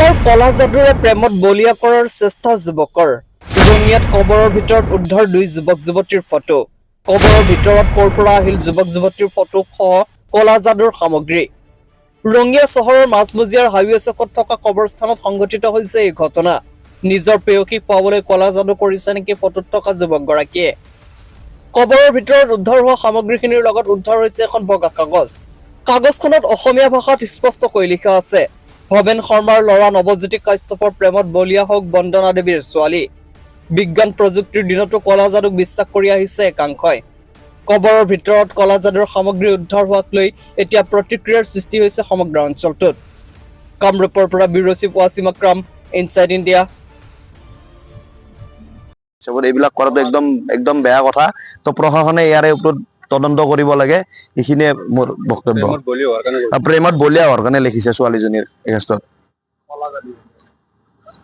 এবাৰ কলা যাদুৰে প্ৰেমত বলিয়া কৰাৰ চেষ্টা যুৱকৰ ৰঙিয়াত কৱৰৰ ভিতৰত উদ্ধাৰ 2 যুৱক যুৱতীৰ ফটো কৱৰৰ ভিতৰত ক'ৰ পৰা আহিল যুৱক যুৱতীৰ ফটো সহ কলা যাদুৰ সামগ্ৰী ৰঙিয়া চহৰৰ মাজমজিয়াৰ হাইৱে চকত থকা কবৰস্থানত সংঘটিত হৈছে এই ঘটনা নিজৰ প্ৰেয়সীক পাবলৈ কলা যাদু কৰিছে নেকি ফটোত থকা যুৱকগৰাকীয়ে কৱৰৰ ভিতৰত উদ্ধাৰ হোৱা সামগ্ৰীখিনিৰ লগত উদ্ধাৰ হৈছে এখন বগা কাগজ কাগজখনত অসমীয়া ভাষাত স্পষ্টকৈ লিখা আছে ভৱেন শৰ্মাৰ ল'ৰা নৱজ্যোতি কাশ্যপৰ প্ৰেমত বলিয়া হওক বন্দনা দেৱীৰ ছোৱালী বিজ্ঞান প্ৰযুক্তিৰ দিনতো কলা যাদুক বিশ্বাস কৰি আহিছে একাংশই কৱৰৰ ভিতৰত কলা যাদুৰ সামগ্ৰী উদ্ধাৰ হোৱাক লৈ এতিয়া প্ৰতিক্ৰিয়াৰ সৃষ্টি হৈছে সমগ্ৰ অঞ্চলটোত কামৰূপৰ পৰা bureau chief Wasim Akram inside India সবত এইবিলাক কৰাটো একদম বেয়া কথা তো প্ৰশাসনে ইয়াৰে ওপৰত তদন্ত কৰিব লাগে এইখিনিয়ে মোৰ বক্তব্য প্ৰেমত বলিয়া হোৱাৰ কাৰণে লিখিছে ছোৱালীজনীৰ এগেইনষ্টত